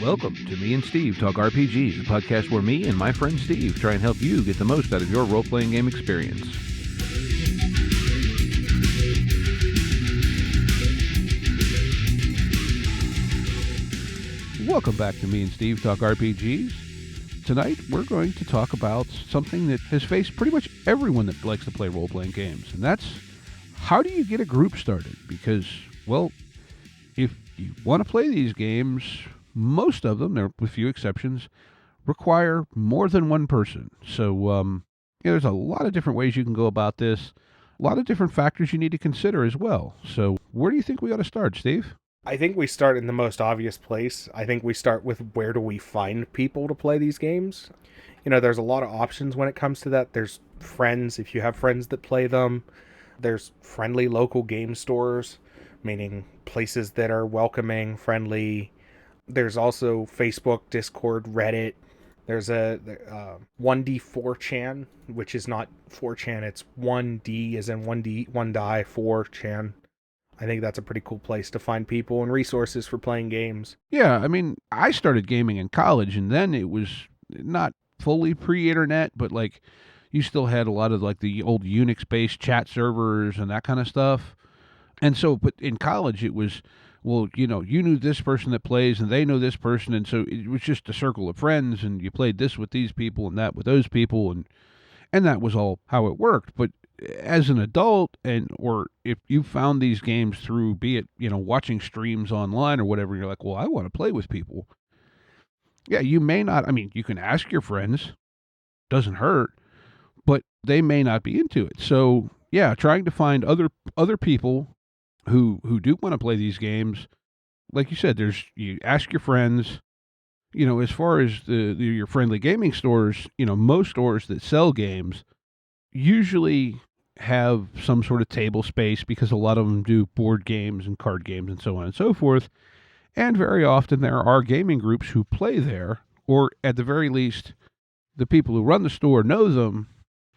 Welcome to Me and Steve Talk RPG, the podcast where me and my friend Steve try and help you get the most out of your role-playing game experience. Welcome back to Me and Steve Talk RPGs. Tonight, we're going to talk about something that has faced pretty much everyone that likes to play role-playing games, and that's how do you get a group started? Because, well, if you want to play these games, most of them, there are a few exceptions, require more than one person. So, there's a lot of different ways you can go about this, a lot of different factors you need to consider as well. So, where do you think we ought to start, Steve? I think we start in the most obvious place. I think we start with where do we find people to play these games? You know, there's a lot of options when it comes to that. There's friends, if you have friends that play them. There's friendly local game stores, meaning places that are welcoming, friendly. There's also Facebook, Discord, Reddit. There's a 1D 4chan, which is not 4chan, it's 1D as in 1D, 1die, 4chan. I think that's a pretty cool place to find people and resources for playing games. Yeah, I mean, I started gaming in college, and then it was not fully pre-internet, but like you still had a lot of like the old Unix-based chat servers and that kind of stuff. And so, but in college it was, well, you know, you knew this person that plays and they know this person, and so it was just a circle of friends, and you played this with these people and that with those people, and that was all how it worked. But as an adult, or if you found these games through, be it, you know, watching streams online or whatever, you're like, well, I want to play with people. Yeah, you may not, I mean, you can ask your friends, doesn't hurt, but they may not be into it. So, yeah, trying to find other people who do want to play these games, like you said, you ask your friends. You know, as far as your friendly gaming stores, you know, most stores that sell games usually have some sort of table space, because a lot of them do board games and card games and so on and so forth. And very often there are gaming groups who play there, or at the very least, the people who run the store know them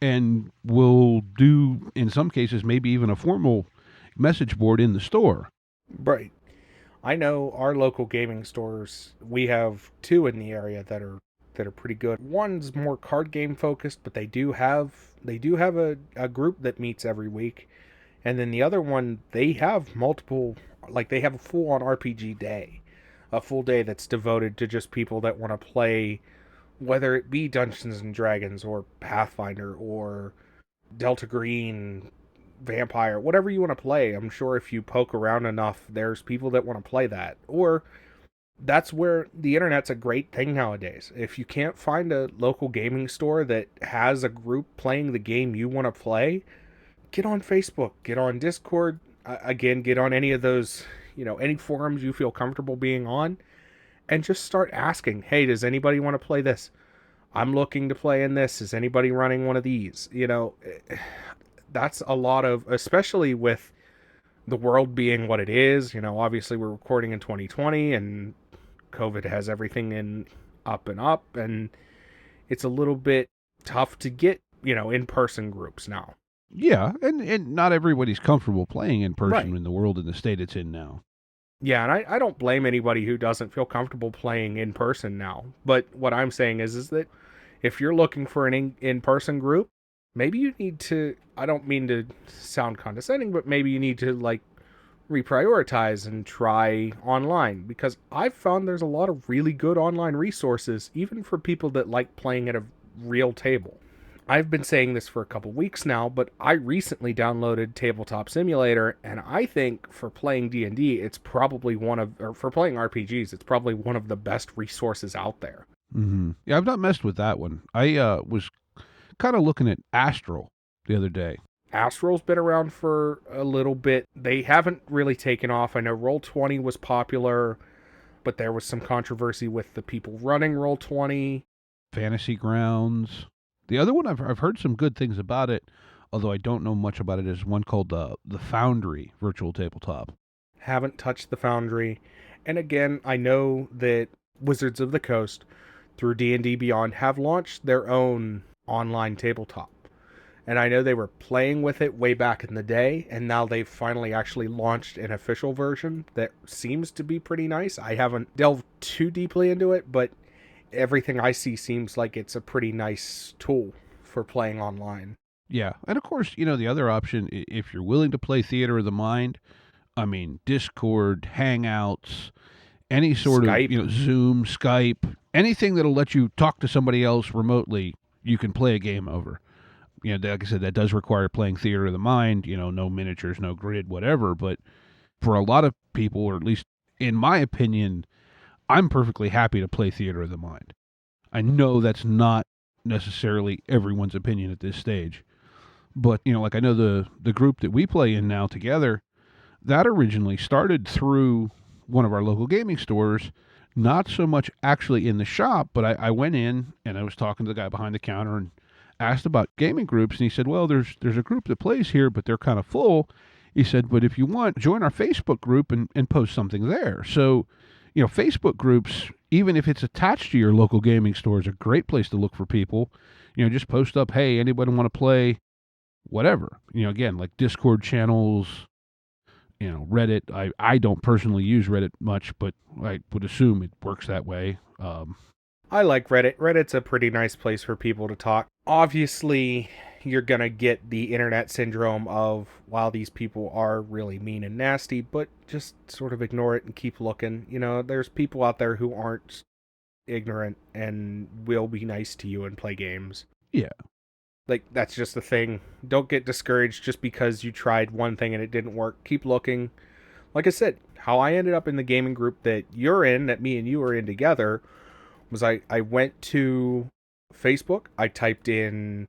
and will do, in some cases, maybe even a formal message board in the store. Right. I know our local gaming stores, we have two in the area that are pretty good. One's more card game focused, but they do have a group that meets every week. And then the other one, they have multiple, like they have a full on RPG day. A full day that's devoted to just people that want to play, whether it be Dungeons and Dragons or Pathfinder or Delta Green, Vampire, whatever you want to play. I'm sure if you poke around enough, there's people that want to play that. Or that's where the internet's a great thing nowadays. If you can't find a local gaming store that has a group playing the game you want to play, get on Facebook, get on Discord, again, get on any of those, you know, any forums you feel comfortable being on, and just start asking, hey, does anybody want to play this? I'm looking to play in this. Is anybody running one of these? You know, that's a lot of, especially with the world being what it is. You know, obviously we're recording in 2020 and COVID has everything in up, and it's a little bit tough to get, you know, in-person groups now. Yeah, and not everybody's comfortable playing in person, Right. in the world and the state it's in now. Yeah, and I don't blame anybody who doesn't feel comfortable playing in person now. But what I'm saying is that if you're looking for an in-person group, maybe you need to, I don't mean to sound condescending, but maybe you need to like reprioritize and try online, because I've found there's a lot of really good online resources, even for people that like playing at a real table. I've been saying this for a couple weeks now, but I recently downloaded Tabletop Simulator, and I think for playing D&D, it's probably for playing RPGs, it's probably one of the best resources out there. Mm-hmm. Yeah, I've not messed with that one. I was kind of looking at Astral the other day. Astral's been around for a little bit. They haven't really taken off. I know Roll20 was popular, but there was some controversy with the people running Roll20. Fantasy Grounds. The other one, I've heard some good things about it, although I don't know much about it, is one called the Foundry Virtual Tabletop. Haven't touched the Foundry. And again, I know that Wizards of the Coast, through D&D Beyond, have launched their own online tabletop. and I know they were playing with it way back in the day, and now they've finally actually launched an official version that seems to be pretty nice. I haven't delved too deeply into it, but everything I see seems like it's a pretty nice tool for playing online. Yeah. And of course, the other option, if you're willing to play Theater of the Mind, I mean, Discord, Hangouts, any sort of, Skype. Zoom, Skype, anything that'll let you talk to somebody else remotely, you can play a game over. Like I said, that does require playing Theater of the Mind, no miniatures, no grid, whatever. But for a lot of people, or at least in my opinion, I'm perfectly happy to play Theater of the Mind. I know that's not necessarily everyone's opinion at this stage. But, like I know the group that we play in now together, that originally started through one of our local gaming stores, not so much actually in the shop, but I went in and I was talking to the guy behind the counter and asked about gaming groups, and he said, well, there's a group that plays here, but they're kind of full. He said, but if you want, join our Facebook group and post something there. So, Facebook groups, even if it's attached to your local gaming store, is a great place to look for people. Just post up, hey, anybody want to play whatever. Again, like Discord channels, Reddit. I don't personally use Reddit much, but I would assume it works that way. I like Reddit. Reddit's a pretty nice place for people to talk. Obviously, you're going to get the internet syndrome of, wow, these people are really mean and nasty, but just sort of ignore it and keep looking. There's people out there who aren't ignorant and will be nice to you and play games. Yeah. Like, that's just the thing. Don't get discouraged just because you tried one thing and it didn't work. Keep looking. Like I said, how I ended up in the gaming group that you're in, that me and you are in together, was I went to Facebook. I typed in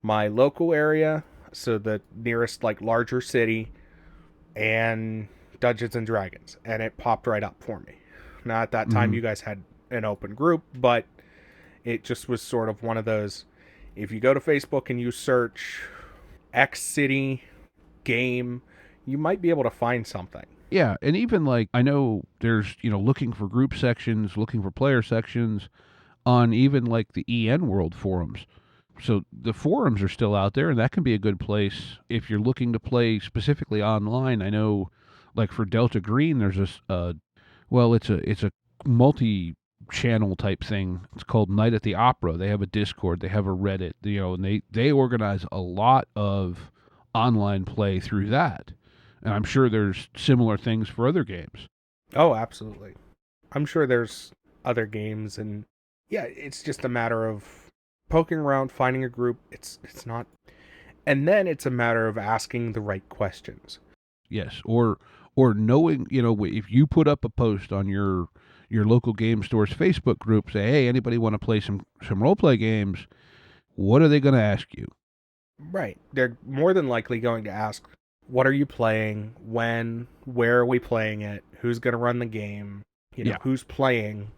my local area, so the nearest, like, larger city, and Dungeons and Dragons, and it popped right up for me. Now, at that time, you guys had an open group, but it just was sort of one of those, if you go to Facebook and you search X city game, you might be able to find something. Yeah, and even like I know there's, looking for group sections, looking for player sections on even like the EN World forums. So the forums are still out there, and that can be a good place if you're looking to play specifically online. I know, like for Delta Green, there's this. It's a multi-channel type thing. It's called Night at the Opera. They have a Discord, they have a Reddit, and they organize a lot of online play through that. And I'm sure there's similar things for other games. Oh, absolutely. I'm sure there's other games, and yeah, it's just a matter of poking around, finding a group. It's not, and then it's a matter of asking the right questions. Yes, or knowing, if you put up a post on your local game store's Facebook group, say, hey, anybody want to play some role play games? What are they going to ask you? Right. They're more than likely going to ask, what are you playing? When? Where are we playing it? Who's going to run the game? Who's playing?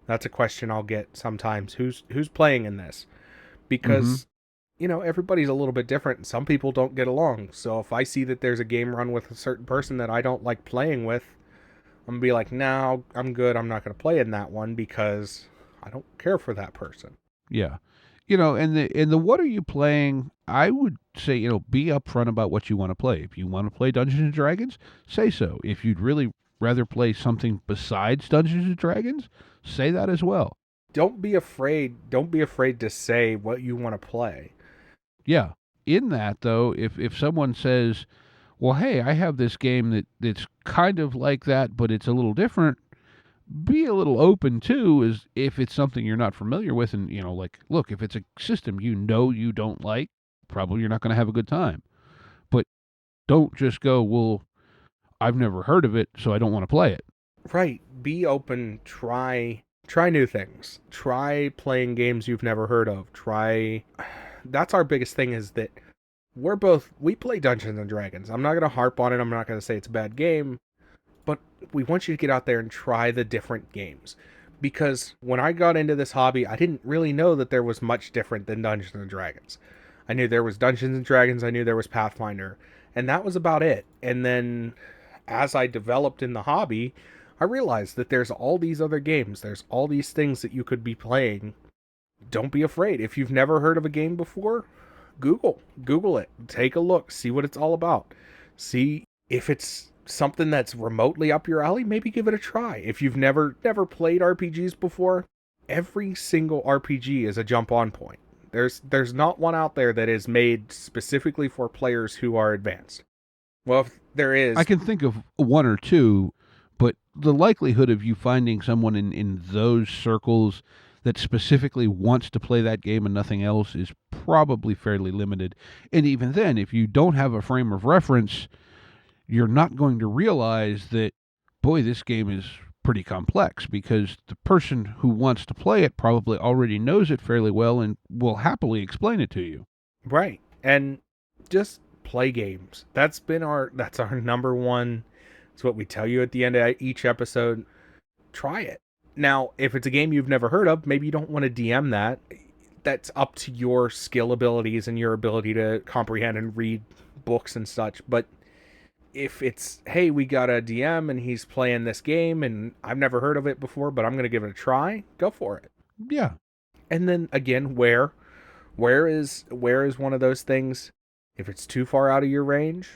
That's a question I'll get sometimes. Who's playing in this? Because, everybody's a little bit different. Some people don't get along. So if I see that there's a game run with a certain person that I don't like playing with, I'm going to be like, no, I'm good. I'm not going to play in that one because I don't care for that person. Yeah. And the what are you playing? I would say, be upfront about what you want to play. If you want to play Dungeons and Dragons, say so. If you'd really rather play something besides Dungeons and Dragons, say that as well. Don't be afraid to say what you want to play. Yeah. In that, though, if someone says, well, hey, I have this game that's kind of like that, but it's a little different, be a little open, too, as if it's something you're not familiar with. And, look, if it's a system you don't like, probably you're not going to have a good time. But don't just go, well, I've never heard of it, so I don't want to play it. Right. Be open. Try new things. Try playing games you've never heard of. That's our biggest thing, is that we play Dungeons and Dragons. I'm not going to harp on it. I'm not going to say it's a bad game, but we want you to get out there and try the different games. Because when I got into this hobby, I didn't really know that there was much different than Dungeons and Dragons. I knew there was Dungeons and Dragons, I knew there was Pathfinder, and that was about it. And then as I developed in the hobby, I realized that there's all these other games. There's all these things that you could be playing. Don't be afraid. If you've never heard of a game before, Google it, take a look, see what it's all about, see if it's something that's remotely up your alley. Maybe give it a try. If you've never played RPGs before, every single RPG is a jump on point. There's not one out there that is made specifically for players who are advanced. Well, if there I is, can think of one or two, but the likelihood of you finding someone in those circles that specifically wants to play that game and nothing else is probably fairly limited. And even then, if you don't have a frame of reference, you're not going to realize that, boy, this game is pretty complex, because the person who wants to play it probably already knows it fairly well and will happily explain it to you. right, and just play games. That's our number one. It's what we tell you at the end of each episode. Try it. Now, if it's a game you've never heard of, maybe you don't want to DM that. That's up to your skill abilities and your ability to comprehend and read books and such. But if it's, hey, we got a DM and he's playing this game and I've never heard of it before, but I'm going to give it a try, go for it. Yeah. And then again, where is one of those things. If it's too far out of your range,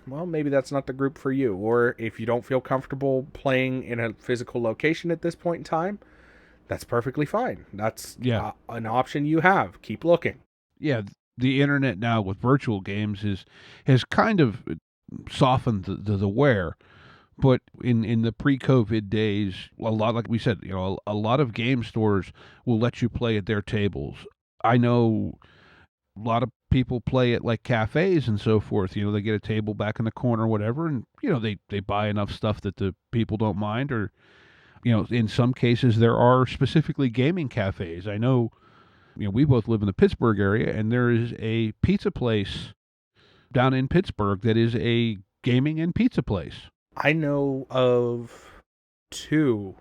well, maybe that's not the group for you. Or if you don't feel comfortable playing in a physical location at this point in time, that's perfectly fine. That's an option you have. Keep looking. Yeah, the internet now with virtual games has kind of softened the wear. But in the pre-COVID days, a lot, like we said, a lot of game stores will let you play at their tables. I know a lot of people play at like cafes and so forth. They get a table back in the corner or whatever, and they buy enough stuff that the people don't mind. Or in some cases there are specifically gaming cafes. I know, we both live in the Pittsburgh area, and there is a pizza place down in Pittsburgh that is a gaming and pizza place. I know of 2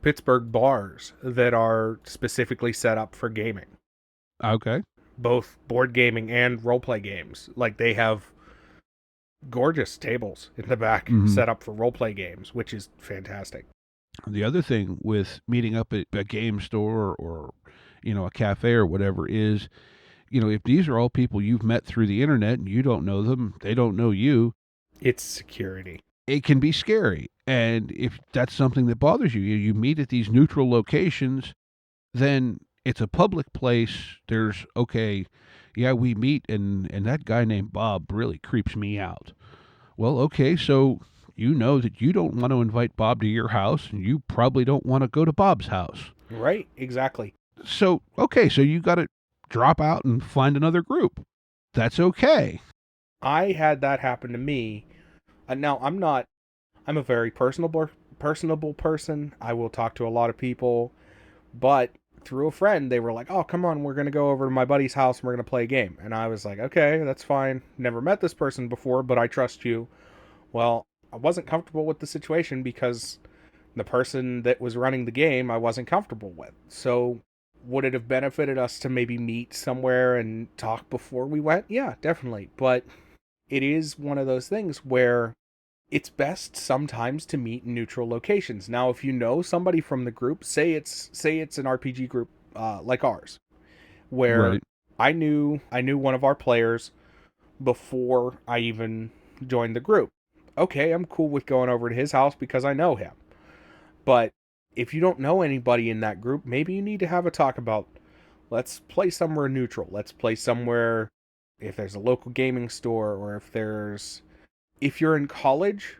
Pittsburgh bars that are specifically set up for gaming. Okay. Both board gaming and roleplay games. Like, they have gorgeous tables in the back set up for roleplay games, which is fantastic. The other thing with meeting up at a game store or a cafe or whatever is, if these are all people you've met through the internet and you don't know them, they don't know you, it's security. It can be scary. And if that's something that bothers you, you meet at these neutral locations, then it's a public place. There's, okay, yeah, we meet, and that guy named Bob really creeps me out. Well, okay, so you know that you don't want to invite Bob to your house, and you probably don't want to go to Bob's house. Right, exactly. So, okay, so you got to drop out and find another group. That's okay. I had that happen to me. Now, I'm a very personable person. I will talk to a lot of people, but through a friend, they were like, oh, come on, we're going to go over to my buddy's house and we're going to play a game. And I was like, okay, that's fine. Never met this person before, but I trust you. Well, I wasn't comfortable with the situation because the person that was running the game I wasn't comfortable with. So would it have benefited us to maybe meet somewhere and talk before we went? Yeah, definitely. But it is one of those things where it's best sometimes to meet in neutral locations. Now, if you know somebody from the group, say it's an RPG group like ours, where Right. I knew one of our players before I even joined the group. Okay, I'm cool with going over to his house because I know him. But if you don't know anybody in that group, maybe you need to have a talk about, let's play somewhere neutral. Let's play somewhere, if there's a local gaming store, or if you're in college,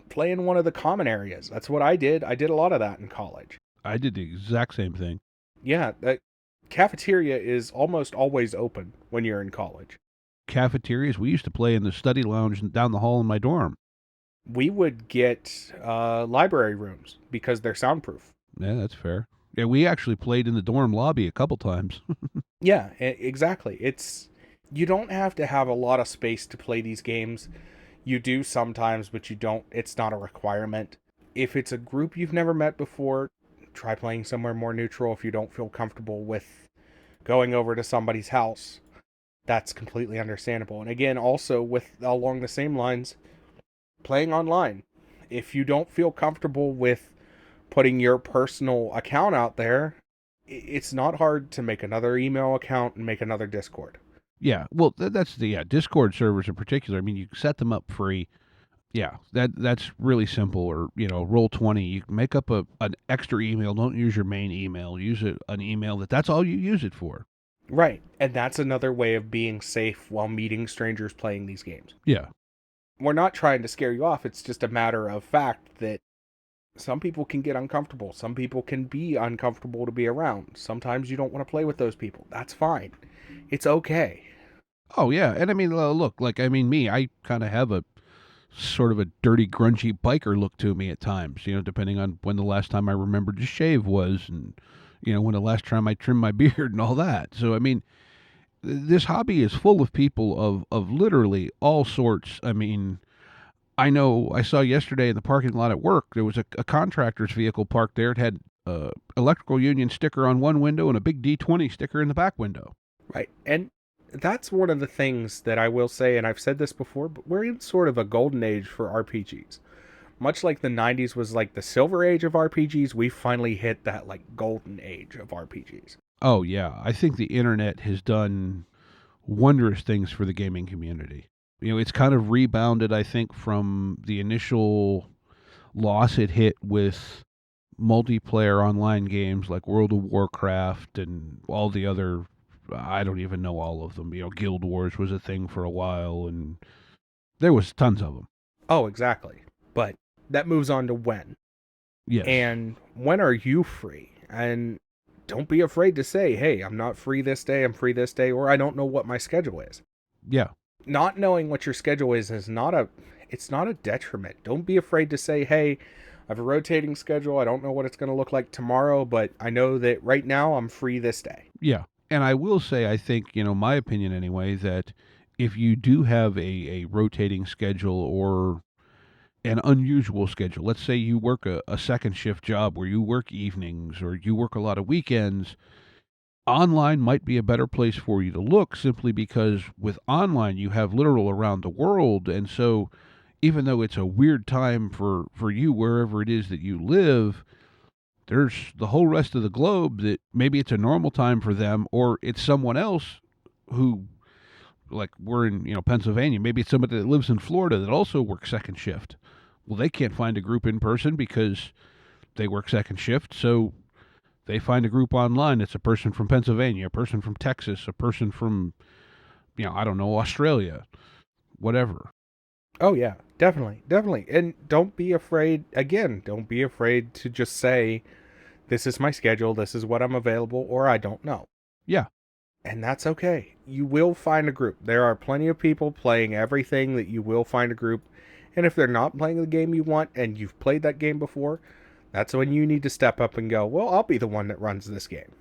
play in one of the common areas. That's what I did. I did a lot of that in college. I did the exact same thing. Yeah, that cafeteria is almost always open when you're in college. Cafeterias, we used to play in the study lounge down the hall in my dorm. We would get library rooms because they're soundproof. Yeah, that's fair. Yeah, we actually played in the dorm lobby a couple times. Yeah, exactly. You don't have to have a lot of space to play these games. You do sometimes, but you don't. It's not a requirement. If it's a group you've never met before, try playing somewhere more neutral. If you don't feel comfortable with going over to somebody's house, that's completely understandable. And again, also along the same lines, playing online. If you don't feel comfortable with putting your personal account out there, it's not hard to make another email account and make another Discord. Yeah, well, that's the Discord servers in particular. I mean, you set them up free. Yeah, that's really simple. Or Roll20. You make up an extra email. Don't use your main email. Use an email that's all you use it for. Right. And that's another way of being safe while meeting strangers playing these games. Yeah, We're not trying to scare you off. It's just a matter of fact that some people can get uncomfortable. Some people can be uncomfortable to be around. Sometimes you don't want to play with those people. That's fine. It's okay. Oh yeah, and I mean, look, like I mean, me, I kind of have a sort of a dirty, grungy biker look to me at times. Depending on when the last time I remembered to shave was, and when the last time I trimmed my beard and all that. So I mean, this hobby is full of people of literally all sorts. I mean, I know I saw yesterday in the parking lot at work there was a contractor's vehicle parked there. It had electrical union sticker on one window and a big D20 sticker in the back window. Right. And that's one of the things that I will say, and I've said this before, but we're in sort of a golden age for RPGs. Much like the 90s was like the silver age of RPGs, we finally hit that like golden age of RPGs. Oh yeah, I think the internet has done wondrous things for the gaming community. It's kind of rebounded, I think, from the initial loss it hit with multiplayer online games like World of Warcraft and all the other. I don't even know all of them. Guild Wars was a thing for a while, and there was tons of them. Oh, exactly. But that moves on to when. Yes. And when are you free? And don't be afraid to say, hey, I'm not free this day, I'm free this day, or I don't know what my schedule is. Yeah. Not knowing what your schedule is not a detriment. Don't be afraid to say, hey, I have a rotating schedule. I don't know what it's going to look like tomorrow, but I know that right now I'm free this day. Yeah. And I will say, I think, my opinion anyway, that if you do have a rotating schedule or an unusual schedule, let's say you work a second shift job where you work evenings or you work a lot of weekends, online might be a better place for you to look simply because with online you have literal around the world. And so even though it's a weird time for you wherever it is that you live, there's the whole rest of the globe that maybe it's a normal time for them, or it's someone else who, like we're in Pennsylvania, maybe it's somebody that lives in Florida that also works second shift. Well, they can't find a group in person because they work second shift, so they find a group online. It's a person from Pennsylvania, a person from Texas, a person from I don't know, Australia, whatever. Oh yeah, definitely. And don't be afraid, again, don't be afraid to just say, this is my schedule, this is what I'm available, or I don't know. Yeah. And that's okay. You will find a group. There are plenty of people playing everything that you will find a group. And if they're not playing the game you want and you've played that game before, that's when you need to step up and go, well, I'll be the one that runs this game.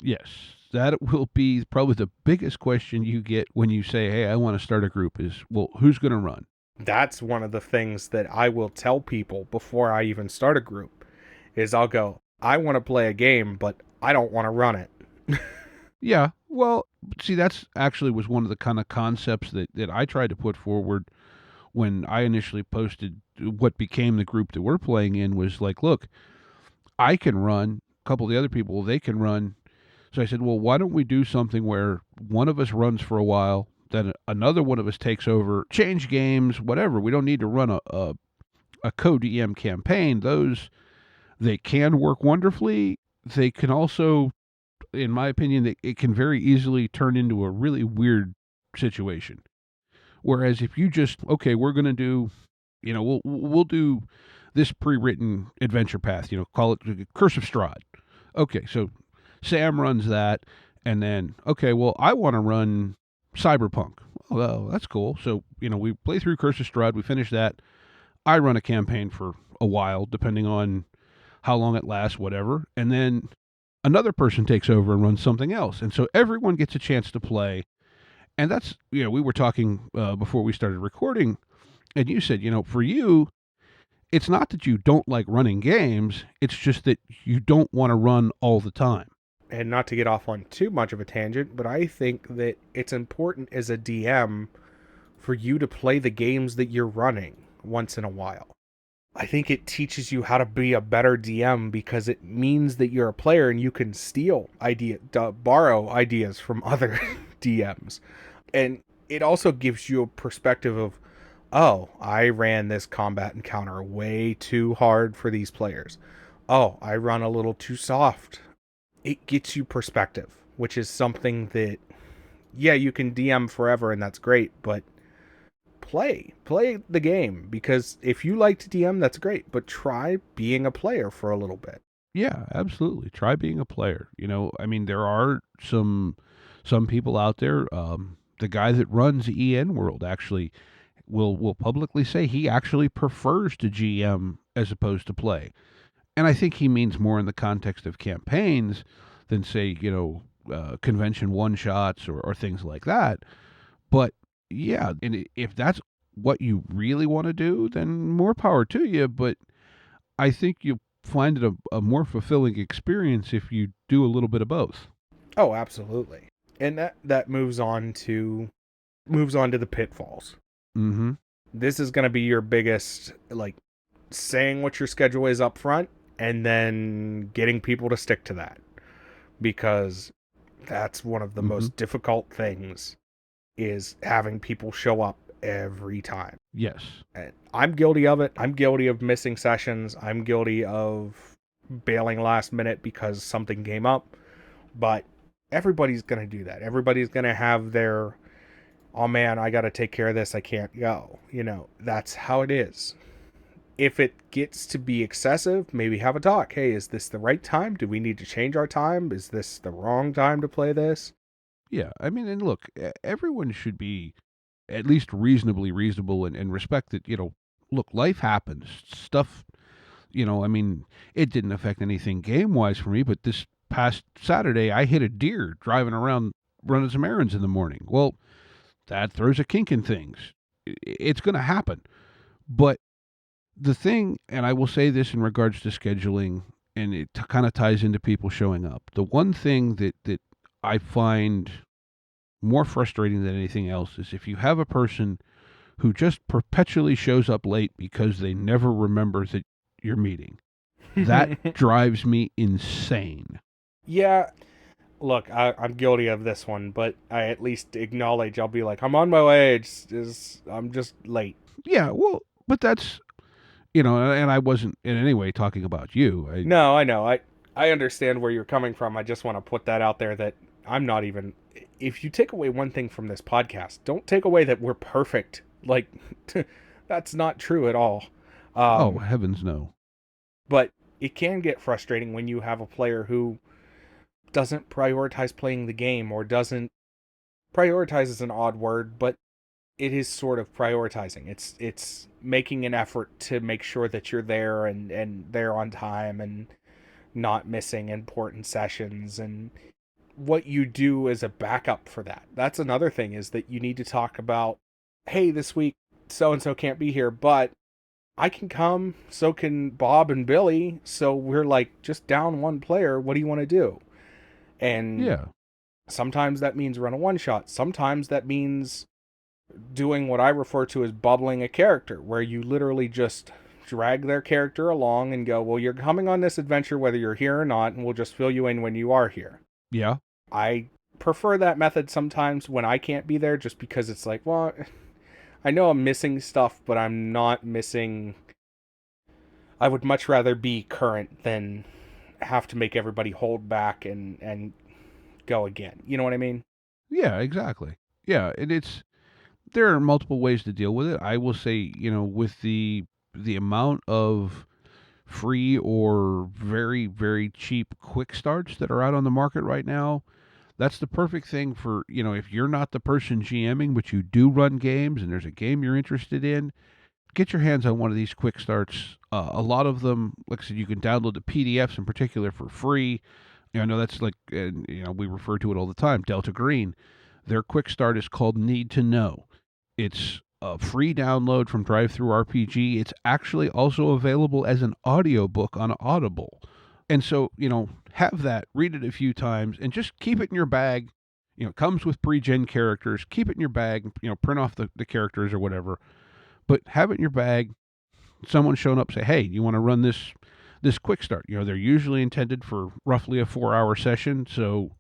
Yes. That will be probably the biggest question you get when you say, hey, I want to start a group is, well, who's going to run? That's one of the things that I will tell people before I even start a group is I'll go, I want to play a game, but I don't want to run it. Yeah. Well, see, that's actually was one of the kind of concepts that I tried to put forward when I initially posted what became the group that we're playing in was like, look, I can run, a couple of the other people, they can run. So I said, well, why don't we do something where one of us runs for a while, then another one of us takes over, change games, whatever. We don't need to run a co-DM campaign. Those, they can work wonderfully. They can also, in my opinion, it can very easily turn into a really weird situation. Whereas if you just, okay, we're going to do, we'll do this pre-written adventure path, call it Curse of Strahd. Okay, so Sam runs that, and then, okay, well, I want to run Cyberpunk. Oh, well, that's cool. So, we play through Curse of Strahd, we finish that. I run a campaign for a while, depending on how long it lasts, whatever. And then another person takes over and runs something else. And so everyone gets a chance to play. And that's, we were talking before we started recording, and you said, for you, it's not that you don't like running games, it's just that you don't want to run all the time. And not to get off on too much of a tangent, but I think that it's important as a DM for you to play the games that you're running once in a while. I think it teaches you how to be a better DM because it means that you're a player and you can borrow ideas from other DMs. And it also gives you a perspective of, oh, I ran this combat encounter way too hard for these players. Oh, I run a little too soft. It gets you perspective, which is something that, yeah, you can DM forever and that's great, but play the game, because if you like to DM, that's great, but try being a player for a little bit. Yeah, absolutely. Try being a player. I mean, there are some people out there. The guy that runs EN World actually will publicly say he actually prefers to GM as opposed to play, and I think he means more in the context of campaigns than say convention one shots or things like that. But yeah, and if that's what you really want to do, then more power to you. But I think you'll find it a more fulfilling experience if you do a little bit of both. Oh, absolutely. And that moves on to the pitfalls. Mm-hmm. This is going to be your biggest, like, saying what your schedule is up front and then getting people to stick to that, because that's one of the Mm-hmm. most difficult things, is having people show up every time. Yes. And I'm guilty of it. I'm guilty of missing sessions. I'm guilty of bailing last minute because something came up. But everybody's going to do that. Everybody's going to have their, oh man, I got to take care of this. I can't go. That's how it is. If it gets to be excessive, maybe have a talk. Hey, is this the right time? Do we need to change our time? Is this the wrong time to play this? Yeah. I mean, and look, everyone should be at least reasonably reasonable and respect that, look, life happens. Stuff, I mean, it didn't affect anything game wise for me, but this past Saturday, I hit a deer driving around running some errands in the morning. Well, that throws a kink in things. It's going to happen. But the thing, and I will say this in regards to scheduling, and it kind of ties into people showing up. The one thing that I find more frustrating than anything else is if you have a person who just perpetually shows up late because they never remember that you're meeting. That drives me insane. Yeah, look, I'm guilty of this one, but I at least acknowledge. I'll be like, I'm on my way. I'm just late. Yeah, well, but that's, and I wasn't in any way talking about you. No, I know. I understand where you're coming from. I just want to put that out there, that I'm not even. If you take away one thing from this podcast, don't take away that we're perfect. Like, that's not true at all. Oh, Um, heavens no. but it can get frustrating when you have a player who doesn't prioritize playing the game, or doesn't prioritize is an odd word, but it is sort of prioritizing. It's making an effort to make sure that you're there, and there on time, and not missing important sessions, and what you do as a backup for that. That's another thing, is that you need to talk about, hey, this week so and so can't be here, but I can come, so can Bob and Billy, so we're like just down one player. What do you want to do? And Yeah. sometimes that means run a one shot. Sometimes that means doing what I refer to as bubbling a character, where you literally just drag their character along and go, well, you're coming on this adventure whether you're here or not, and we'll just fill you in when you are here. Yeah. I prefer that method sometimes when I can't be there, just because it's like, well, I know I'm missing stuff, but I'm not missing. I would much rather be current than have to make everybody hold back and go again. You know what I mean? Yeah, exactly. Yeah, and there are multiple ways to deal with it. I will say, with the amount of free or very, very cheap quick starts that are out on the market right now, that's the perfect thing for, if you're not the person GMing, but you do run games and there's a game you're interested in, get your hands on one of these quick starts. A lot of them, like I said, you can download the PDFs in particular for free. I know that's like, we refer to it all the time, Delta Green. Their quick start is called Need to Know. It's a free download from DriveThruRPG. It's actually also available as an audiobook on Audible. And so, have that, read it a few times, and just keep it in your bag. It comes with pre-gen characters. Keep it in your bag, print off the characters or whatever. But have it in your bag. Someone showing up, say, hey, you want to run this quick start? They're usually intended for roughly a 4-hour session. So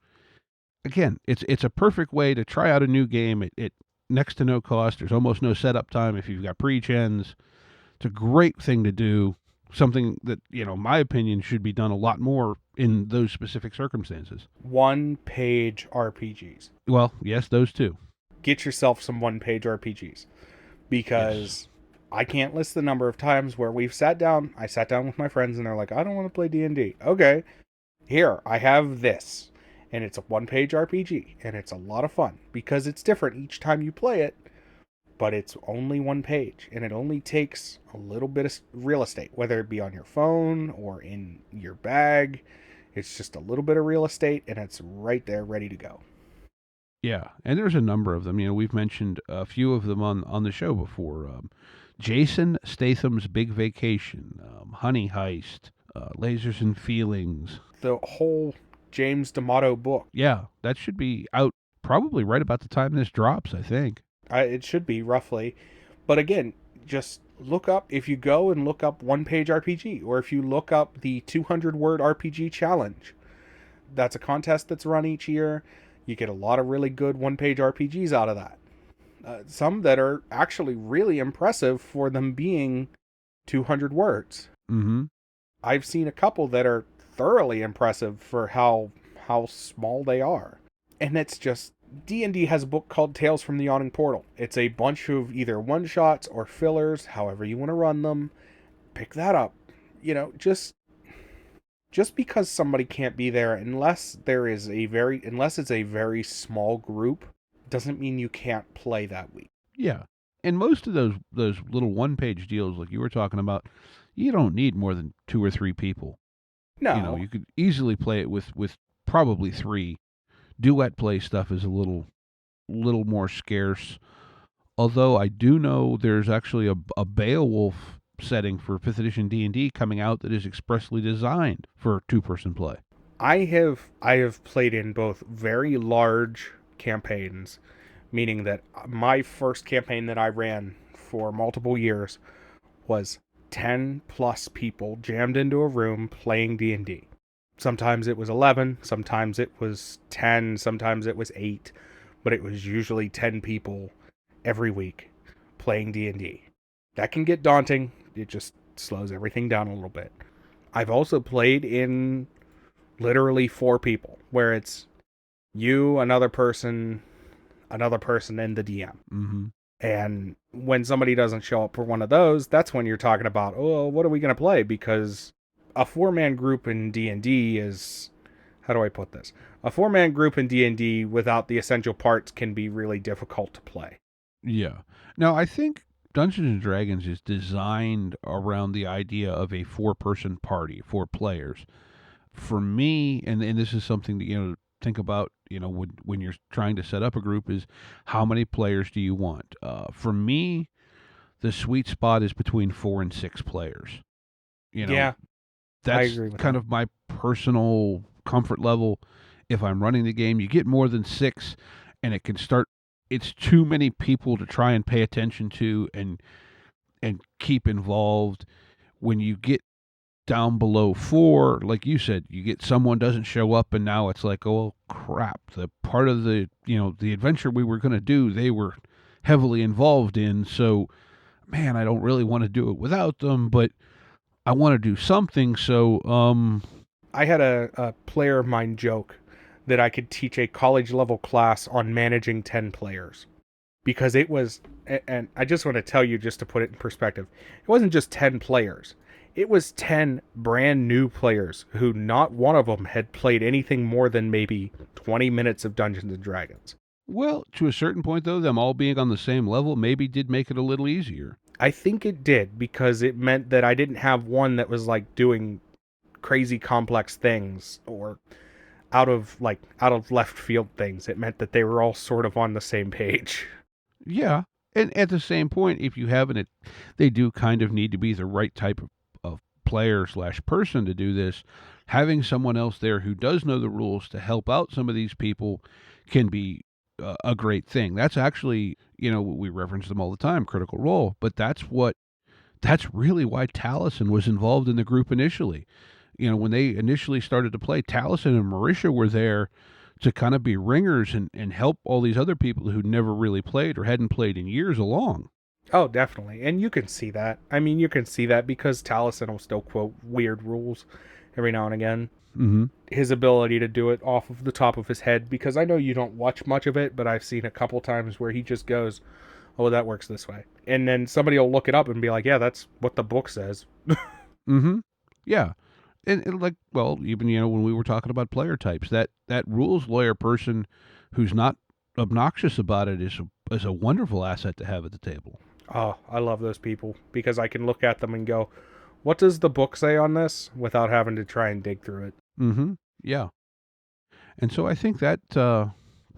again, it's a perfect way to try out a new game at next to no cost. There's almost no setup time if you've got pre-gens. It's a great thing to do. Something that, my opinion, should be done a lot more in those specific circumstances. One-page RPGs. Well, yes, those too. Get yourself some one-page RPGs. Because Yes. I can't list the number of times where I sat down with my friends and they're like, I don't want to play D&D. Okay, here, I have this. And it's a one-page RPG. And it's a lot of fun. Because it's different each time you play it. But it's only one page. And it only takes a little bit of real estate. Whether it be on your phone or in your bag. It's just a little bit of real estate. And it's right there ready to go. Yeah, and there's a number of them. We've mentioned a few of them on the show before. Jason Statham's Big Vacation, Honey Heist, Lasers and Feelings. The whole James D'Amato book. Yeah, that should be out probably right about the time this drops, I think. It should be roughly. But again, just look up, if you go and look up one page RPG, or if you look up the 200 word RPG challenge, that's a contest that's run each year. You get a lot of really good one page RPGs out of that. Some that are actually really impressive for them being 200 words. Mm-hmm. I've seen a couple that are thoroughly impressive for how small they are. And it's just, D&D has a book called Tales from the Yawning Portal. It's a bunch of either one-shots or fillers, however you want to run them. Pick that up. Just because somebody can't be there, unless it's a very small group, doesn't mean you can't play that week. Yeah, and most of those little one-page deals, like you were talking about, you don't need more than 2 or 3 people. No. You could easily play it with probably 3. Duet play stuff is a little more scarce. Although I do know there's actually a Beowulf setting for 5th edition D&D coming out that is expressly designed for 2-person play. I have played in both very large campaigns, meaning that my first campaign that I ran for multiple years was 10 plus people jammed into a room playing D&D. Sometimes it was 11, sometimes it was 10, sometimes it was 8, but it was usually 10 people every week playing D&D. That can get daunting. It just slows everything down a little bit. I've also played in literally 4 people, where it's you, another person, and the DM. Mm-hmm. And when somebody doesn't show up for one of those, that's when you're talking about, oh, what are we going to play? Because a 4-man group in D&D is, how do I put this? A 4-man group in D&D without the essential parts can be really difficult to play. Yeah. Now, I think Dungeons and Dragons is designed around the idea of a 4-person party, 4 players. For me, and this is something to think about, when you're trying to set up a group, is how many players do you want? For me, the sweet spot is between 4 and 6 players. Yeah, that's I agree with kind that. of my personal comfort level. If I'm running the game, you get more than 6, and it can start. It's too many people to try and pay attention to and keep involved. When you get down below 4, like you said, you get someone doesn't show up, and now it's like, oh crap, the part of the the adventure we were going to do, they were heavily involved in. So, man, I don't really want to do it without them, but I want to do something. So, I had a player of mine joke that I could teach a college level class on managing 10 players. Because it was, and I just want to tell you, just to put it in perspective, it wasn't just 10 players. It was 10 brand new players who not one of them had played anything more than maybe 20 minutes of Dungeons and Dragons. well, to a certain point, though, them all being on the same level maybe did make it a little easier. I think it did, because it meant that I didn't have one that was like doing crazy complex things or out of left field things. It meant that they were all sort of on the same page. Yeah, and at the same point, if you haven't, they do kind of need to be the right type of player / person to do this. Having someone else there who does know the rules to help out some of these people can be a great thing. That's actually, we reference them all the time, Critical Role, but that's really why Taliesin was involved in the group initially. When they initially started to play, Taliesin and Marisha were there to kind of be ringers and help all these other people who never really played or hadn't played in years along. Oh, definitely. And you can see that. I mean, you can see that because Taliesin will still quote weird rules every now and again. Mm-hmm. His ability to do it off of the top of his head, because I know you don't watch much of it, but I've seen a couple times where he just goes, oh, that works this way. And then somebody will look it up and be like, yeah, that's what the book says. Mm-hmm. Yeah. And like, well, even, when we were talking about player types, that rules lawyer person who's not obnoxious about it is a wonderful asset to have at the table. Oh, I love those people because I can look at them and go, what does the book say on this without having to try and dig through it? Mm-hmm. Yeah. And so I think that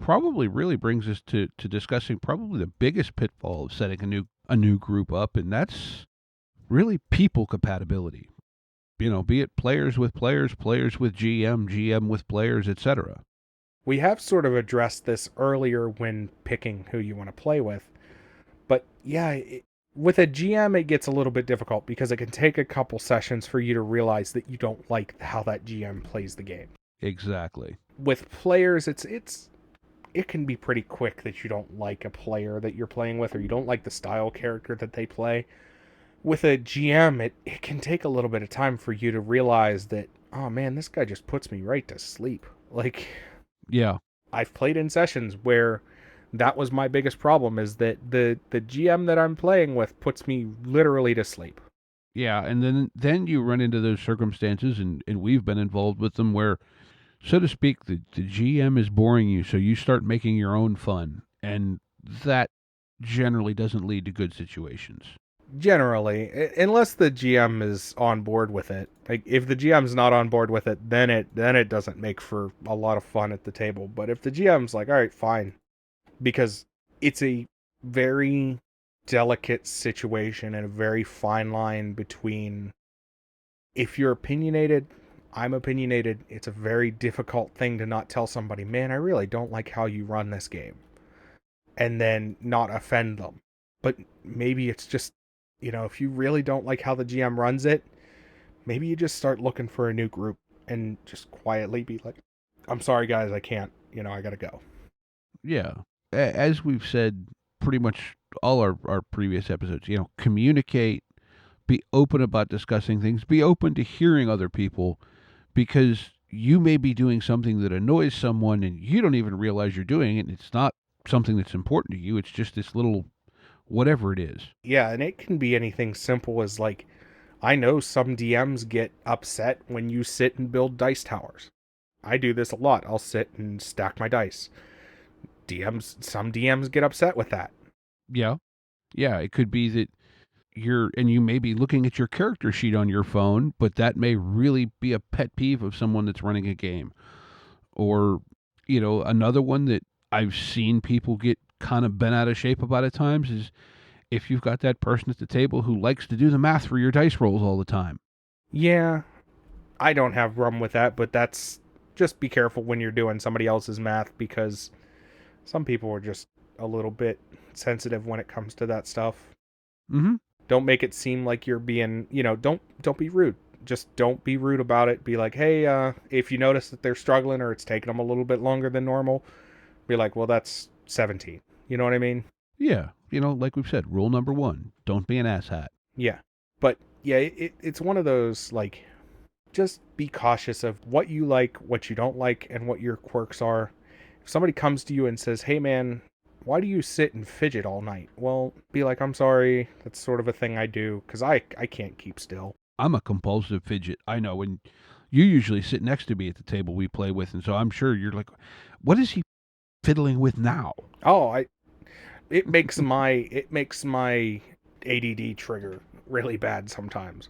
probably really brings us to discussing probably the biggest pitfall of setting a new group up, and that's really people compatibility. Be it players with players, players with GM, GM with players, etc. We have sort of addressed this earlier when picking who you want to play with. But yeah, with a GM, it gets a little bit difficult because it can take a couple sessions for you to realize that you don't like how that GM plays the game. Exactly. With players, it can be pretty quick that you don't like a player that you're playing with, or you don't like the style character that they play. With a GM, it can take a little bit of time for you to realize that, oh man, this guy just puts me right to sleep. Like, Yeah. I've played in sessions where that was my biggest problem, is that the GM that I'm playing with puts me literally to sleep. Yeah, and then you run into those circumstances, and we've been involved with them where, so to speak, the GM is boring you, so you start making your own fun, and that generally doesn't lead to good situations. Generally, unless the GM is on board with it. Like, if the GM's not on board with it, then it doesn't make for a lot of fun at the table. But if the GM's like, all right, fine, because it's a very delicate situation and a very fine line between, if you're opinionated, I'm opinionated, it's a very difficult thing to not tell somebody, man, I really don't like how you run this game, and then not offend them. But maybe it's just, if you really don't like how the GM runs it, maybe you just start looking for a new group and just quietly be like, I'm sorry, guys, I can't, I gotta go. Yeah. As we've said pretty much all our previous episodes, communicate, be open about discussing things, be open to hearing other people, because you may be doing something that annoys someone and you don't even realize you're doing it. And it's not something that's important to you. It's just this little whatever it is. Yeah, and it can be anything simple as, like, I know some DMs get upset when you sit and build dice towers. I do this a lot. I'll sit and stack my dice. Some DMs get upset with that. Yeah. Yeah. It could be that you may be looking at your character sheet on your phone, but that may really be a pet peeve of someone that's running a game. Or, another one that I've seen people get kind of bent out of shape about at times is if you've got that person at the table who likes to do the math for your dice rolls all the time. Yeah, I don't have a problem with that, but that's just be careful when you're doing somebody else's math, because some people are just a little bit sensitive when it comes to that stuff. Mm-hmm. Don't make it seem like you're being, don't be rude. Just don't be rude about it. Be like, hey, if you notice that they're struggling or it's taking them a little bit longer than normal, be like, well, that's 17. You know what I mean? Yeah. Like we've said, rule number 1, don't be an asshat. Yeah. But yeah, it's one of those, like, just be cautious of what you like, what you don't like, and what your quirks are. If somebody comes to you and says, hey man, why do you sit and fidget all night? Well, be like, I'm sorry, that's sort of a thing I do, because I can't keep still. I'm a compulsive fidget. I know, and you usually sit next to me at the table we play with, and so I'm sure you're like, what is he fiddling with now? Oh, it makes my ADD trigger really bad sometimes.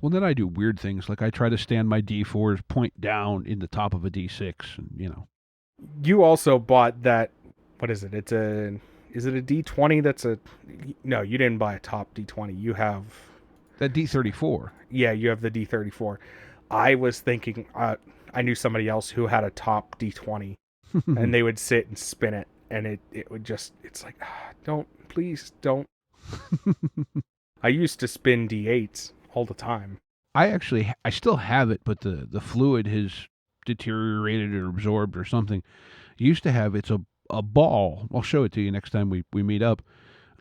Well, then I do weird things, like I try to stand my D4s point down in the top of a D6, and You also bought that, what is it? Is it a D20 that's a, no, you didn't buy a top D20. You have that D34. Yeah, you have the D34. I was thinking, I knew somebody else who had a top D20, and they would sit and spin it, and it would just, it's like, please don't. I used to spin D8s all the time. I still have it, but the fluid has deteriorated or absorbed or something. It used to have, it's a ball. I'll show it to you next time we meet up.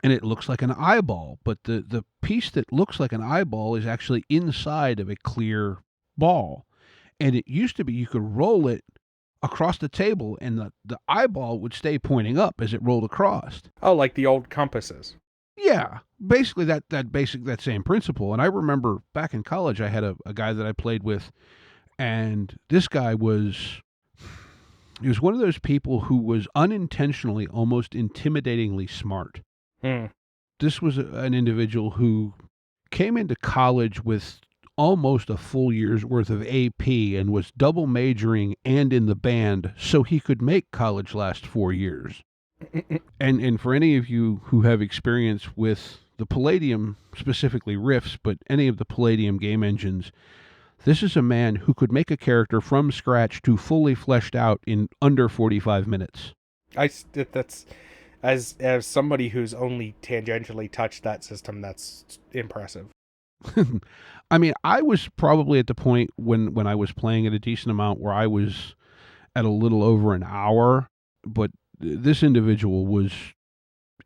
And it looks like an eyeball, but the piece that looks like an eyeball is actually inside of a clear ball. And it used to be you could roll it across the table and the eyeball would stay pointing up as it rolled across. Oh, like the old compasses. Yeah, basically that same principle. And I remember back in college, I had a guy that I played with, and this guy he was one of those people who was unintentionally almost intimidatingly smart. Hmm. This was an individual who came into college with almost a full year's worth of AP and was double majoring and in the band so he could make college last 4 years. And for any of you who have experience with the Palladium, specifically Rifts, but any of the Palladium game engines, this is a man who could make a character from scratch to fully fleshed out in under 45 minutes. That's as somebody who's only tangentially touched that system, that's impressive. I mean, I was probably at the point when I was playing at a decent amount where I was at a little over an hour, but this individual was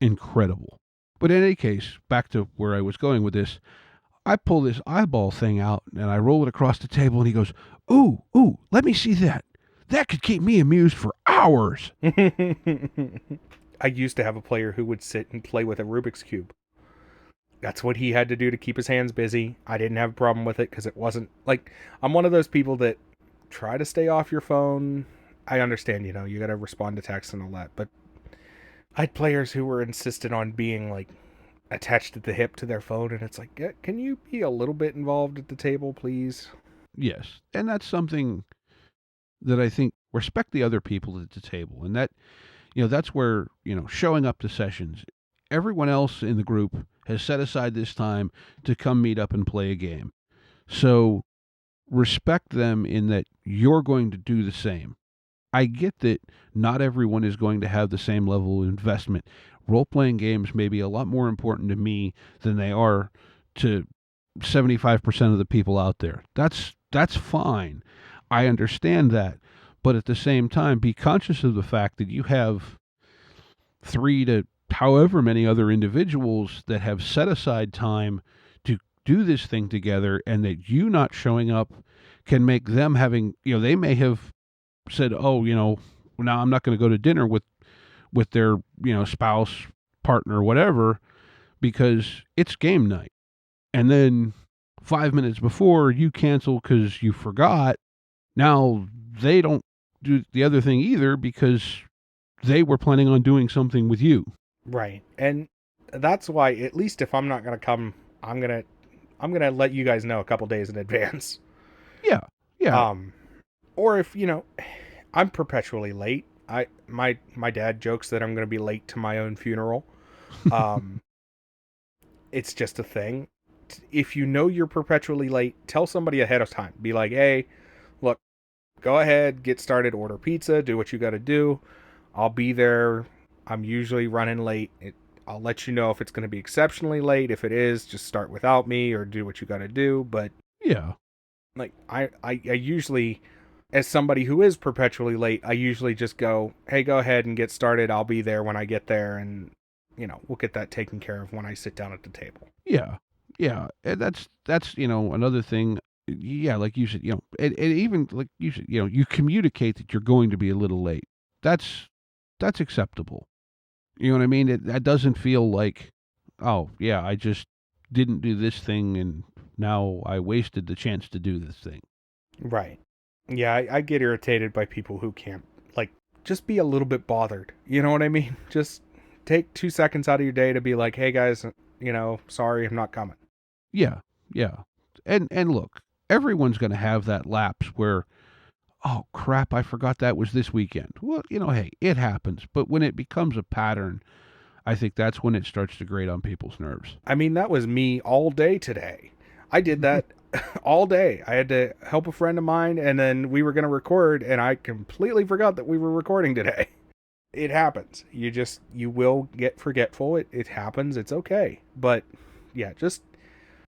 incredible. But in any case, back to where I was going with this, I pull this eyeball thing out and I roll it across the table and he goes, "Ooh, let me see that. That could keep me amused for hours." I used to have a player who would sit and play with a Rubik's Cube. That's what he had to do to keep his hands busy. I didn't have a problem with it because it wasn't like, I'm one of those people that try to stay off your phone. I understand, you got to respond to text and all that, but I had players who were insistent on being like attached at the hip to their phone, and it's like, can you be a little bit involved at the table, please? Yes, and that's something that I think, respect the other people at the table, and that, that's where, showing up to sessions, everyone else in the group has set aside this time to come meet up and play a game. So respect them in that you're going to do the same. I get that not everyone is going to have the same level of investment. Role-playing games may be a lot more important to me than they are to 75% of the people out there. That's fine. I understand that. But at the same time, be conscious of the fact that you have 3 to however many other individuals that have set aside time to do this thing together, and that you not showing up can make them having, they may have said, "Oh, now I'm not going to go to dinner with their, spouse, partner, whatever, because it's game night." And then 5 minutes before you cancel because you forgot, now they don't do the other thing either because they were planning on doing something with you. Right. And that's why, at least if I'm not going to come, I'm going to let you guys know a couple days in advance. Yeah. Yeah. Or if, I'm perpetually late. My dad jokes that I'm going to be late to my own funeral. It's just a thing. If you know you're perpetually late, tell somebody ahead of time. Be like, "Hey, look, go ahead, get started, order pizza, do what you got to do. I'll be there. I'm usually running late. I'll let you know if it's going to be exceptionally late. If it is, just start without me or do what you got to do." But yeah, like I usually, as somebody who is perpetually late, I usually just go, "Hey, go ahead and get started. I'll be there when I get there, and we'll get that taken care of when I sit down at the table." Yeah. Yeah. And that's another thing. Yeah, like you said, and even like you said, you communicate that you're going to be a little late. That's acceptable. You know what I mean? That doesn't feel like, "Oh, yeah, I just didn't do this thing and now I wasted the chance to do this thing." Right. Yeah, I get irritated by people who can't, like, just be a little bit bothered. You know what I mean? Just take 2 seconds out of your day to be like, "Hey guys, sorry, I'm not coming." Yeah. Yeah. And look, everyone's going to have that lapse where, "Oh, crap, I forgot that was this weekend." Well, hey, it happens. But when it becomes a pattern, I think that's when it starts to grate on people's nerves. I mean, that was me all day today. I did that all day. I had to help a friend of mine, and then we were going to record, and I completely forgot that we were recording today. It happens. You will get forgetful. It happens. It's okay. But yeah, just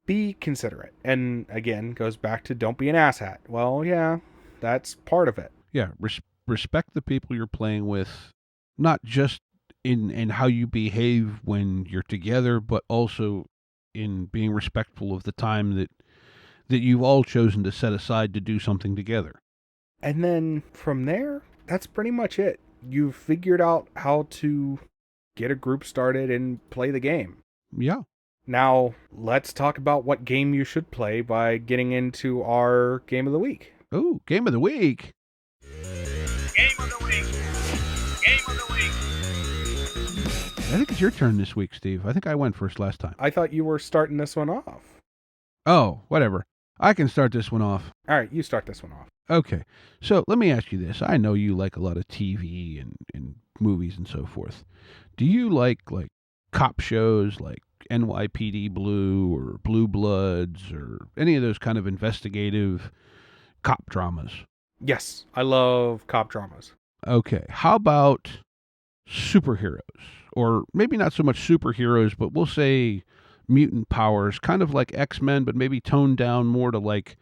be considerate. And again, goes back to don't be an asshat. Well, yeah, That's part of it. Yeah, respect the people you're playing with, not just in how you behave when you're together, but also in being respectful of the time that you've all chosen to set aside to do something together. And then from there, that's pretty much it. You've figured out how to get a group started and play the game. Yeah. Now, let's talk about what game you should play by getting into our game of the week. Oh, game of the week. Game of the week. Game of the week. I think it's your turn this week, Steve. I think I went first last time. I thought you were starting this one off. Oh, whatever. I can start this one off. All right, you start this one off. Okay. So let me ask you this. I know you like a lot of TV and movies and so forth. Do you like cop shows like NYPD Blue or Blue Bloods or any of those kind of investigative cop dramas? Yes, I love cop dramas. Okay. How about superheroes? Or maybe not so much superheroes, but we'll say mutant powers, kind of like X-Men, but maybe toned down more to like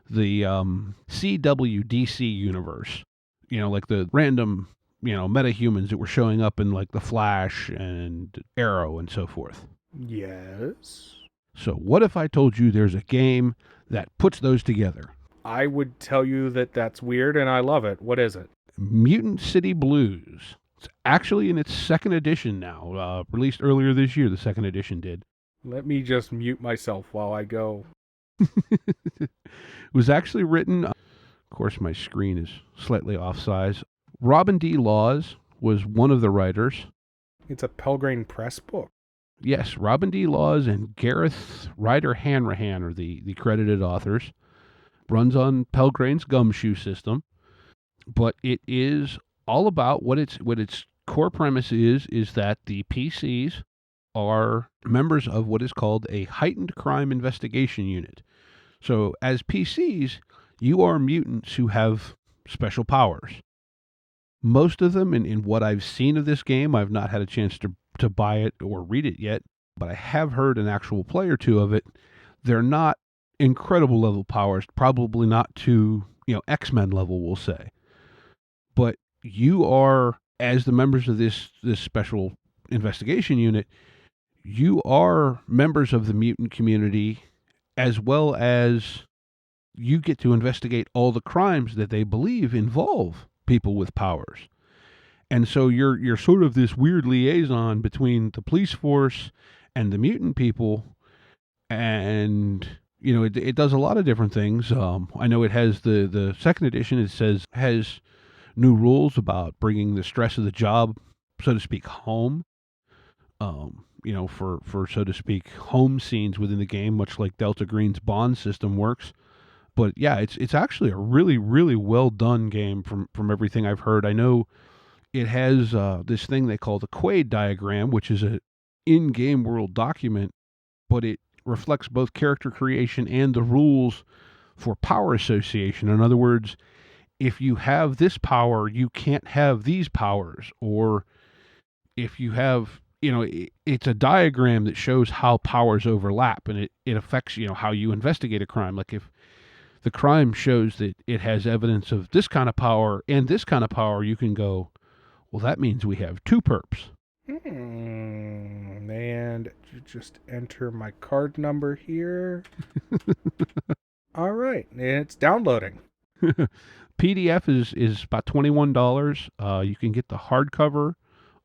the CWDC universe. Like the random, metahumans that were showing up in like the Flash and Arrow and so forth. Yes. So what if I told you there's a game that puts those together? I would tell you that that's weird and I love it. What is it? Mutant City Blues. It's actually in its second edition now. Released earlier this year, the second edition did. Let me just mute myself while I go. It was actually written, of course my screen is slightly off size. Robin D. Laws was one of the writers. It's a Pelgrane Press book. Yes, Robin D. Laws and Gareth Ryder Hanrahan are the credited authors. Runs on Pelgrane's gumshoe system. But it is all about what its core premise is that the PCs are members of what is called a heightened crime investigation unit. So as PCs, you are mutants who have special powers. Most of them, in what I've seen of this game, I've not had a chance to buy it or read it yet, but I have heard an actual play or two of it. They're not incredible level powers, probably not to, X-Men level, we'll say. But you are, as the members of this special investigation unit, you are members of the mutant community, as well as you get to investigate all the crimes that they believe involve people with powers. And so you're sort of this weird liaison between the police force and the mutant people, and it does a lot of different things. I know it has the second edition. It says has new rules about bringing the stress of the job, so to speak, home. For so to speak, home scenes within the game, much like Delta Green's Bond system works. But yeah, it's actually a really, really well done game from everything I've heard. I know it has this thing they call the Quaid diagram, which is a in-game world document, but it reflects both character creation and the rules for power association. In other words, if you have this power, you can't have these powers. Or if you have, it's a diagram that shows how powers overlap, and it affects, how you investigate a crime. Like if the crime shows that it has evidence of this kind of power and this kind of power, you can go, well, that means we have two perps. And just enter my card number here. All right, it's downloading. PDF is about $21. You can get the hardcover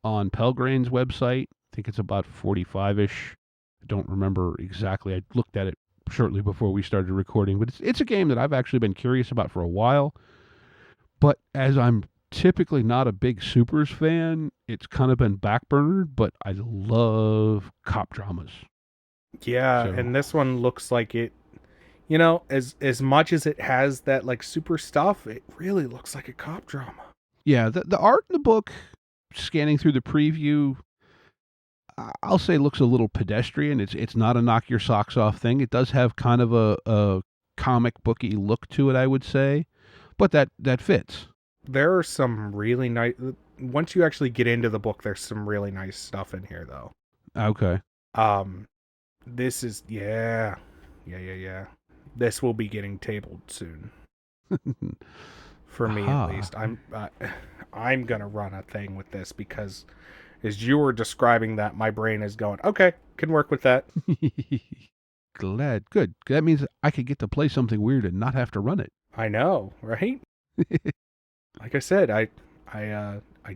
on Pelgrane's website. I think it's about 45-ish. I don't remember exactly. I looked at it shortly before we started recording, but it's a game that I've actually been curious about for a while. But as I'm typically not a big Supers fan, it's kind of been backburnered, but I love cop dramas. Yeah, So, and this one looks like it, as much as it has that like super stuff, it really looks like a cop drama. yeah, the art in the book, scanning through the preview, I'll say looks a little pedestrian. It's not a knock your socks off thing. It does have kind of a comic booky look to it, I would say, but that fits. There are some really nice. Once you actually get into the book, there's some really nice stuff in here, though. Okay. This is yeah. This will be getting tabled soon. For me, at Aha. least, I'm gonna run a thing with this because, as you were describing that, my brain is going, okay, can work with that. Glad. Good. That means I could get to play something weird and not have to run it. I know, right? Like I said, I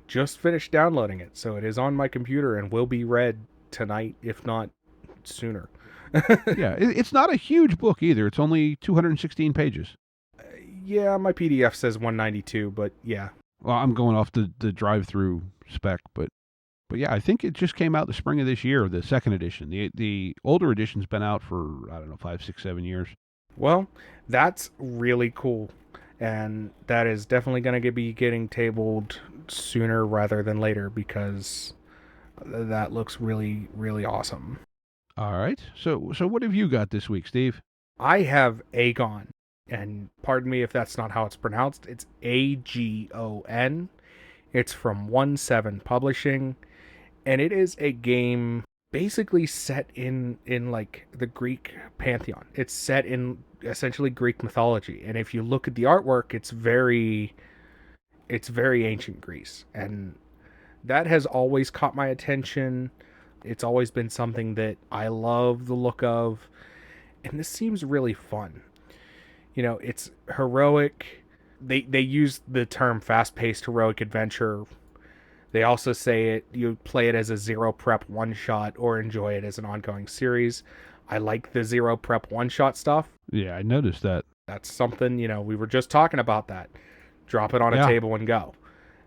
just finished downloading it, so it is on my computer and will be read tonight, if not sooner. Yeah, it's not a huge book either. It's only 216 pages. Yeah, my PDF says 192, but yeah. Well, I'm going off the drive-through spec, but yeah, I think it just came out the spring of this year, the second edition. The older edition's been out for, I don't know, 5, 6, 7 years. Well, that's really cool. And that is definitely going to be getting tabled sooner rather than later because that looks really, really awesome. All right. So what have you got this week, Steve? I have Agon. And pardon me if that's not how it's pronounced. It's Agon. It's from 1-7 Publishing. And it is a game basically set in like the Greek pantheon. It's set in essentially Greek mythology. And if you look at the artwork, it's very ancient Greece. And that has always caught my attention. It's always been something that I love the look of. And this seems really fun. You know, it's heroic. They use the term fast-paced heroic adventure. They also say it, you play it as a zero prep one-shot or enjoy it as an ongoing series. I like the zero prep one-shot stuff. Yeah, I noticed that. That's something, you know, we were just talking about that. Drop it on a table and go.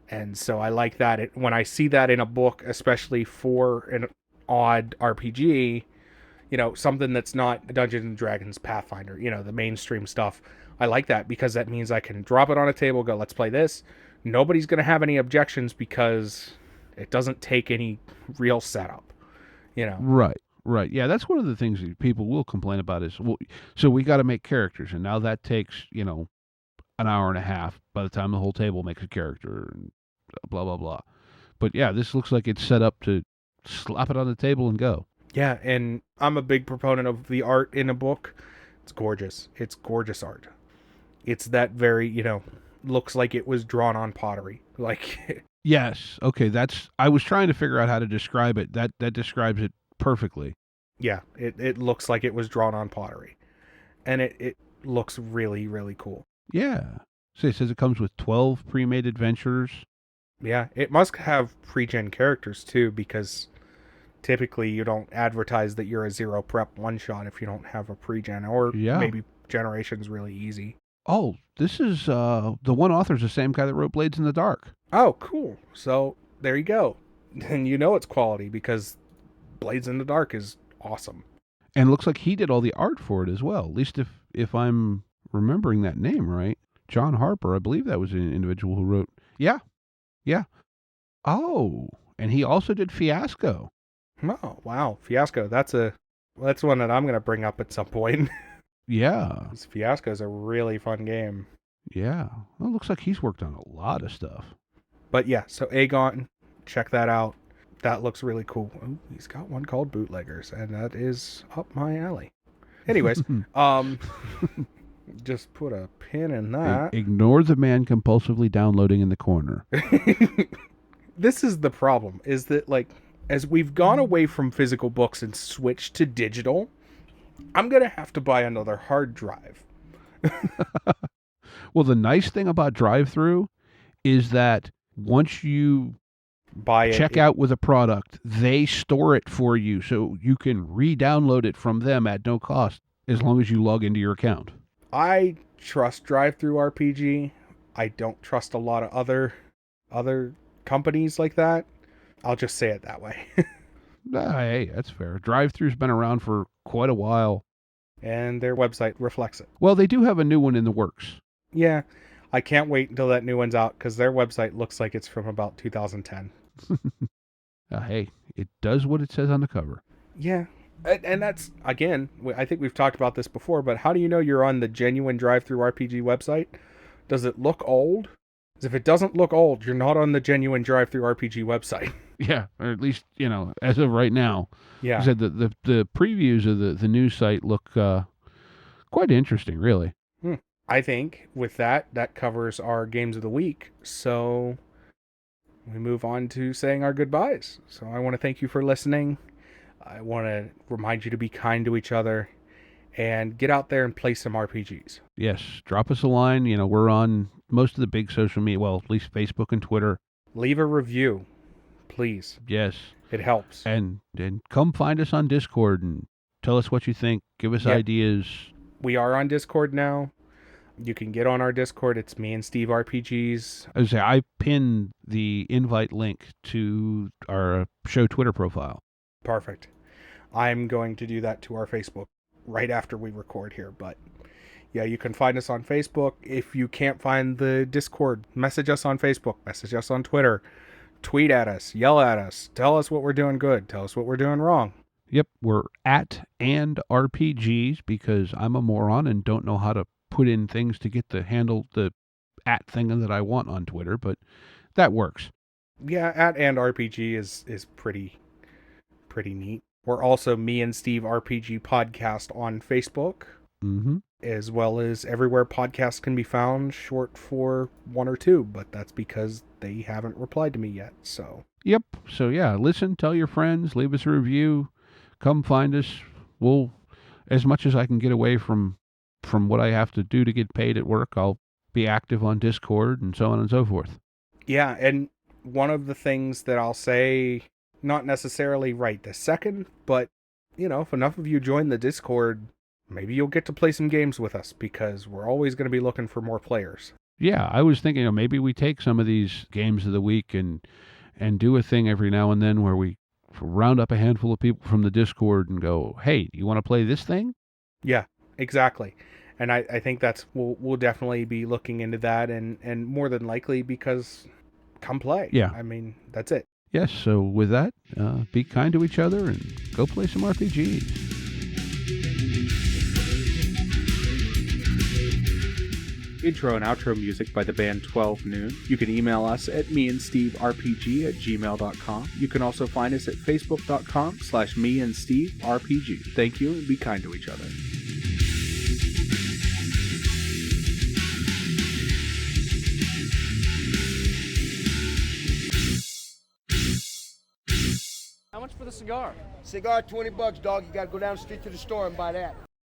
And so I like that. When I see that in a book, especially for an odd RPG, you know, something that's not Dungeons and Dragons, Pathfinder, you know, the mainstream stuff. I like that because that means I can drop it on a table, go, let's play this. Nobody's going to have any objections because it doesn't take any real setup, you know. Right. Yeah, that's one of the things that people will complain about is, well, so we got to make characters, and now that takes, you know, an hour and a half by the time the whole table makes a character, and blah, blah, blah. But yeah, this looks like it's set up to slap it on the table and go. Yeah, and I'm a big proponent of the art in a book. It's gorgeous. It's gorgeous art. It's that very, you know, looks like it was drawn on pottery. Like Yes. Okay, I was trying to figure out how to describe it. That describes it perfectly. Yeah, it looks like it was drawn on pottery. And it looks really, really cool. Yeah. So it says it comes with 12 pre-made adventures. Yeah, it must have pre-gen characters too, because typically you don't advertise that you're a zero prep one-shot if you don't have a pre-gen, or maybe generation's really easy. Oh, this is, the one author's the same guy that wrote Blades in the Dark. Oh, cool. So, there you go. And you know it's quality because Blades in the Dark is awesome. And it looks like he did all the art for it as well, at least if I'm remembering that name right. John Harper, I believe that was an individual who wrote... Yeah. Oh, and he also did Fiasco. Oh, wow. Fiasco, that's one that I'm going to bring up at some point. Yeah. Fiasco is a really fun game. Yeah. Well, it looks like he's worked on a lot of stuff. But yeah, so Agon, check that out. That looks really cool. Ooh, he's got one called Bootleggers, and that is up my alley. Anyways, just put a pin in that. Ignore the man compulsively downloading in the corner. This is the problem, is that, like, as we've gone away from physical books and switched to digital, I'm going to have to buy another hard drive. Well, the nice thing about drive-through is that once you check out with a product, they store it for you, so you can re-download it from them at no cost as long as you log into your account. I trust drive-through-RPG. I don't trust a lot of other companies like that. I'll just say it that way. Hey, that's fair. Drive-through's been around for quite a while. And their website reflects it. Well, they do have a new one in the works. Yeah, I can't wait until that new one's out, because their website looks like it's from about 2010. Hey, it does what it says on the cover. Yeah, and that's, again, I think we've talked about this before, but how do you know you're on the genuine drive-through RPG website? Does it look old? Because if it doesn't look old, you're not on the genuine drive-through RPG website. Yeah, or at least, you know, as of right now. Yeah. I said the previews of the new site look quite interesting, really. I think with that covers our games of the week. So we move on to saying our goodbyes. So I want to thank you for listening. I want to remind you to be kind to each other and get out there and play some RPGs. Yes, drop us a line. We're on most of the big social media, well, at least Facebook and Twitter. Leave a review, please. Yes. It helps. And come find us on Discord and tell us what you think. Give us ideas. We are on Discord now. You can get on our Discord. It's Me and Steve RPGs. I pinned the invite link to our show Twitter profile. Perfect. I'm going to do that to our Facebook right after we record here. But yeah, you can find us on Facebook. If you can't find the Discord, message us on Facebook, message us on Twitter, tweet at us, yell at us, tell us what we're doing good, tell us what we're doing wrong. Yep, we're at and RPGs because I'm a moron and don't know how to put in things to get the handle, the at thing that I want on Twitter, but that works. Yeah, at and RPG is pretty neat. We're also Me and Steve RPG Podcast on Facebook, as well as everywhere podcasts can be found, short for 1 or 2, but that's because they haven't replied to me yet. So yep. So yeah, listen, tell your friends, leave us a review, come find us. We'll, as much as I can get away from what I have to do to get paid at work, I'll be active on Discord and so on and so forth. Yeah, and one of the things that I'll say, not necessarily right this second, but, if enough of you join the Discord, maybe you'll get to play some games with us, because we're always going to be looking for more players. Yeah, I was thinking, maybe we take some of these games of the week and do a thing every now and then where we round up a handful of people from the Discord and go, hey, you want to play this thing? Yeah, exactly. And I think we'll definitely be looking into that, and more than likely, because come play. Yeah. I mean, that's it. Yes, so with that, be kind to each other and go play some RPGs. Intro and outro music by the band 12 Noon. You can email us at meandsteverpg@gmail.com. You can also find us at facebook.com/meandsteverpg. Thank you, and be kind to each other. How much for the cigar? Cigar, $20, dog. You gotta go down the street to the store and buy that.